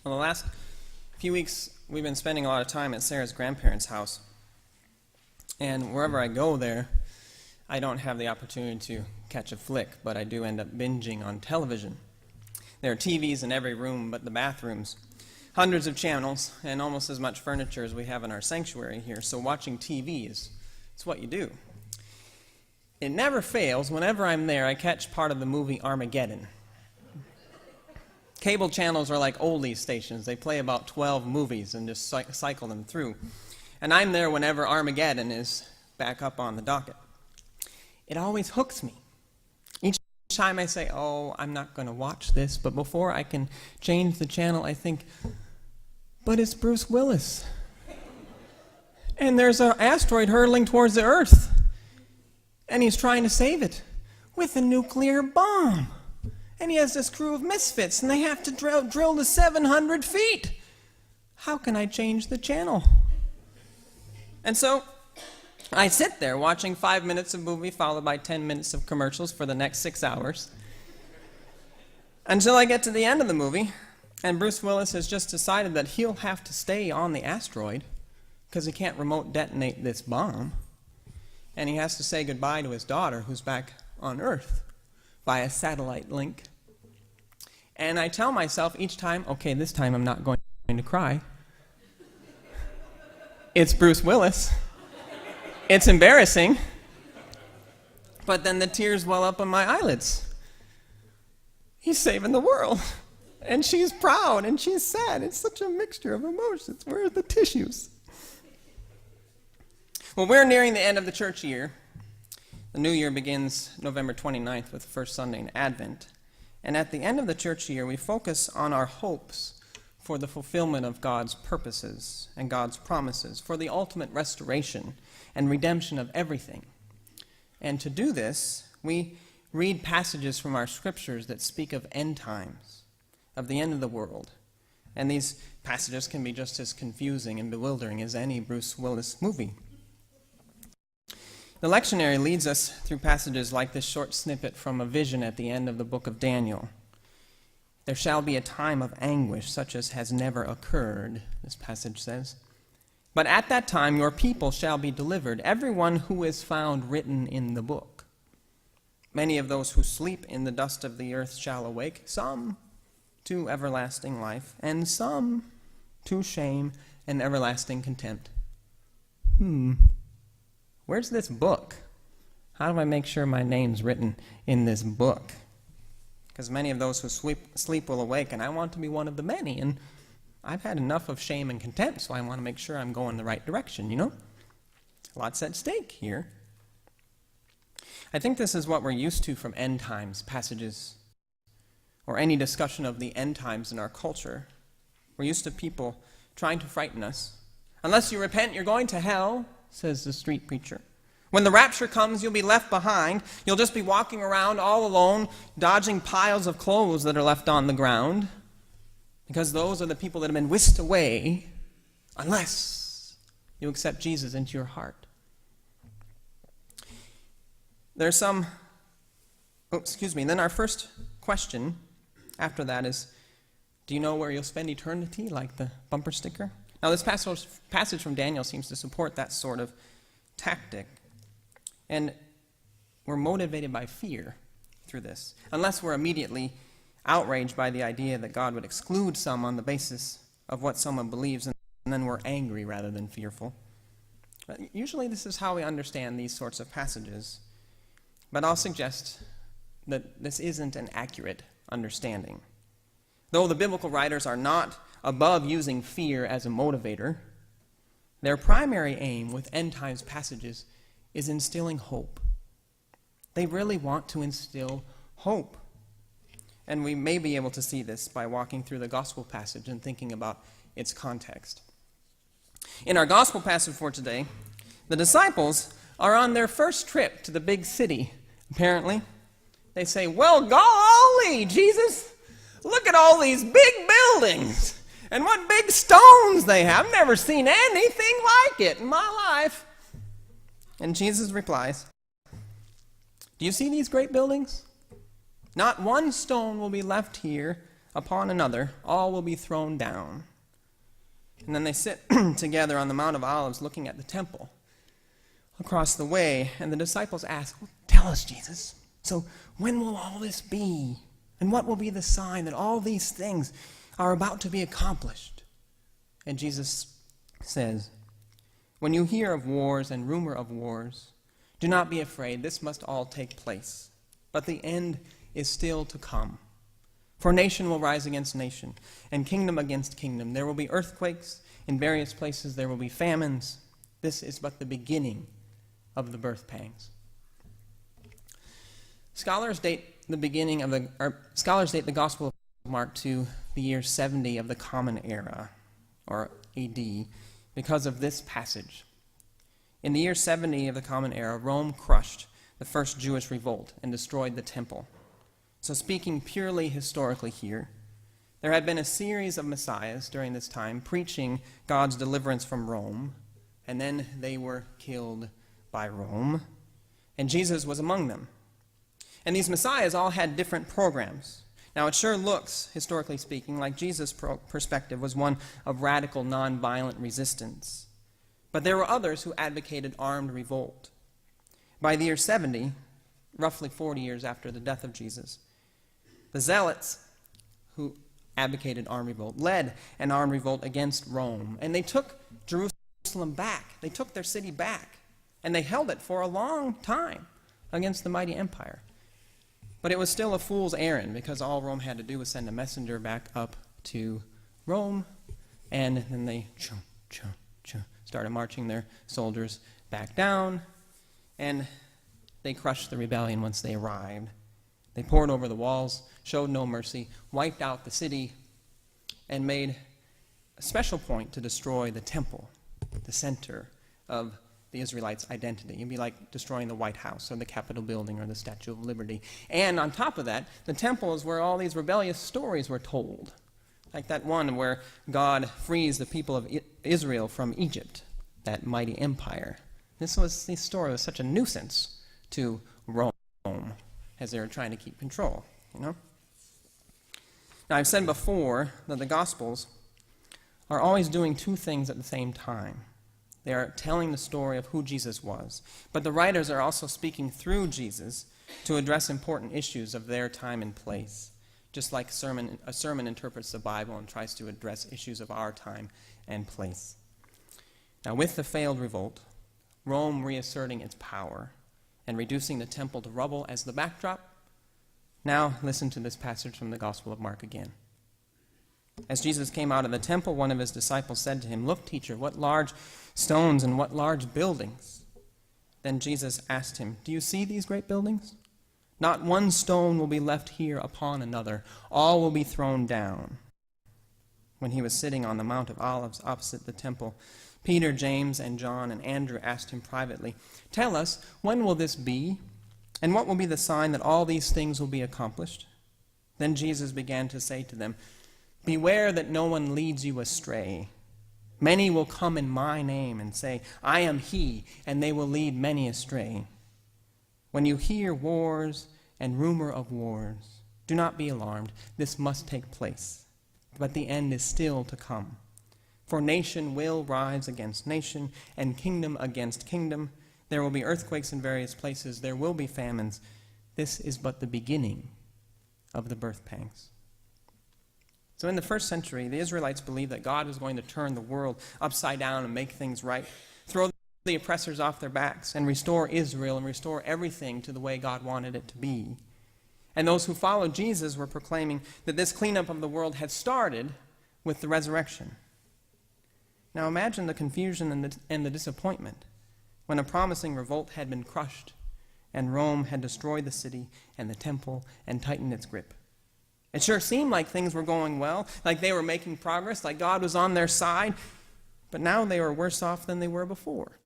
Well, the last few weeks, we've been spending a lot of time at Sarah's grandparents' house. And wherever I go there, I don't have the opportunity to catch a flick, but I do end up binging on television. There are TVs in every room but the bathrooms. Hundreds of channels and almost as much furniture as we have in our sanctuary here. So watching TV is what you do. It never fails. Whenever I'm there, I catch part of the movie Armageddon. Cable channels are like oldies stations. They play about 12 movies and just cycle them through. And I'm there whenever Armageddon is back up on the docket. It always hooks me. Each time I say, oh, I'm not going to watch this, but before I can change the channel, I think, but it's Bruce Willis. And there's an asteroid hurtling towards the Earth. And he's trying to save it with a nuclear bomb. And he has this crew of misfits, and they have to drill to 700 feet. How can I change the channel? And so I sit there watching 5 minutes of movie followed by 10 minutes of commercials for the next 6 hours until I get to the end of the movie, and Bruce Willis has just decided that he'll have to stay on the asteroid because he can't remote detonate this bomb, and he has to say goodbye to his daughter who's back on Earth via satellite link. And I tell myself each time, okay, this time I'm not going to cry. It's Bruce Willis. It's embarrassing. But then the tears well up on my eyelids. He's saving the world. And she's proud and she's sad. It's such a mixture of emotions. Where are the tissues? Well, we're nearing the end of the church year. The new year begins November 29th with the first Sunday in Advent. And at the end of the church year, we focus on our hopes for the fulfillment of God's purposes and God's promises, for the ultimate restoration and redemption of everything. And to do this, we read passages from our scriptures that speak of end times, of the end of the world. And these passages can be just as confusing and bewildering as any Bruce Willis movie. The lectionary leads us through passages like this short snippet from a vision at the end of the book of Daniel. There shall be a time of anguish such as has never occurred, this passage says. But at that time your people shall be delivered, everyone who is found written in the book. Many of those who sleep in the dust of the earth shall awake, some to everlasting life, and some to shame and everlasting contempt. Where's this book? How do I make sure my name's written in this book? Because many of those who sleep will awake, and I want to be one of the many, and I've had enough of shame and contempt, so I want to make sure I'm going the right direction, you know? Lots at stake here. I think this is what we're used to from end times passages, or any discussion of the end times in our culture. We're used to people trying to frighten us. Unless you repent, you're going to hell, says the street preacher. When the rapture comes, you'll be left behind. You'll just be walking around all alone, dodging piles of clothes that are left on the ground, because those are the people that have been whisked away, unless you accept Jesus into your heart. Then our first question after that is, do you know where you'll spend eternity, like the bumper sticker? Now, this passage from Daniel seems to support that sort of tactic. And we're motivated by fear through this, unless we're immediately outraged by the idea that God would exclude some on the basis of what someone believes, and then we're angry rather than fearful. But usually this is how we understand these sorts of passages. But I'll suggest that this isn't an accurate understanding. Though the biblical writers are not above using fear as a motivator, their primary aim with end times passages is instilling hope. They really want to instill hope. And we may be able to see this by walking through the gospel passage and thinking about its context. In our gospel passage for today, the disciples are on their first trip to the big city, apparently. They say, well, golly, Jesus, look at all these big buildings. And what big stones they have. I've never seen anything like it in my life. And Jesus replies, do you see these great buildings? Not one stone will be left here upon another, all will be thrown down. And then they sit together on the Mount of Olives looking at the temple across the way, and the disciples ask, well, tell us, Jesus, so when will all this be? And what will be the sign that all these things are about to be accomplished? And Jesus says, when you hear of wars and rumor of wars, do not be afraid. This must all take place. But the end is still to come. For nation will rise against nation, and kingdom against kingdom. There will be earthquakes in various places. There will be famines. This is but the beginning of the birth pangs. Scholars date the Gospel of Mark to the year 70 of the Common Era, or AD, because of this passage. In the year 70 of the Common Era, Rome crushed the first Jewish revolt and destroyed the temple. So speaking purely historically here, there had been a series of messiahs during this time preaching God's deliverance from Rome, and then they were killed by Rome, and Jesus was among them. And these messiahs all had different programs. Now, it sure looks, historically speaking, like Jesus' perspective was one of radical, nonviolent resistance. But there were others who advocated armed revolt. By the year 70, roughly 40 years after the death of Jesus, the Zealots, who advocated armed revolt, led an armed revolt against Rome. And they took Jerusalem back. They took their city back. And they held it for a long time against the mighty empire. But it was still a fool's errand, because all Rome had to do was send a messenger back up to Rome, and then they started marching their soldiers back down, and they crushed the rebellion once they arrived. They poured over the walls, showed no mercy, wiped out the city, and made a special point to destroy the temple, the center of the Israelites' identity. It'd be like destroying the White House or the Capitol building or the Statue of Liberty. And on top of that, the temple is where all these rebellious stories were told. Like that one where God frees the people of Israel from Egypt, that mighty empire. This story was such a nuisance to Rome as they were trying to keep control, Now, I've said before that the Gospels are always doing two things at the same time. They are telling the story of who Jesus was, but the writers are also speaking through Jesus to address important issues of their time and place, just like a sermon interprets the Bible and tries to address issues of our time and place. Now, with the failed revolt, Rome reasserting its power and reducing the temple to rubble as the backdrop, now listen to this passage from the Gospel of Mark again. As Jesus came out of the temple, one of his disciples said to him, "Look, teacher, what large stones and what large buildings." Then Jesus asked him, "Do you see these great buildings? Not one stone will be left here upon another. All will be thrown down." When he was sitting on the Mount of Olives opposite the temple, Peter, James, and John, and Andrew asked him privately, "Tell us, when will this be? And what will be the sign that all these things will be accomplished?" Then Jesus began to say to them, "Beware that no one leads you astray. Many will come in my name and say, 'I am he,' and they will lead many astray. When you hear wars and rumor of wars, do not be alarmed. This must take place, but the end is still to come. For nation will rise against nation, and kingdom against kingdom. There will be earthquakes in various places. There will be famines. This is but the beginning of the birth pangs." So in the first century, the Israelites believed that God was going to turn the world upside down and make things right, throw the oppressors off their backs, and restore Israel and restore everything to the way God wanted it to be. And those who followed Jesus were proclaiming that this cleanup of the world had started with the resurrection. Now imagine the confusion and the disappointment when a promising revolt had been crushed and Rome had destroyed the city and the temple and tightened its grip. It sure seemed like things were going well, like they were making progress, like God was on their side, but now they were worse off than they were before.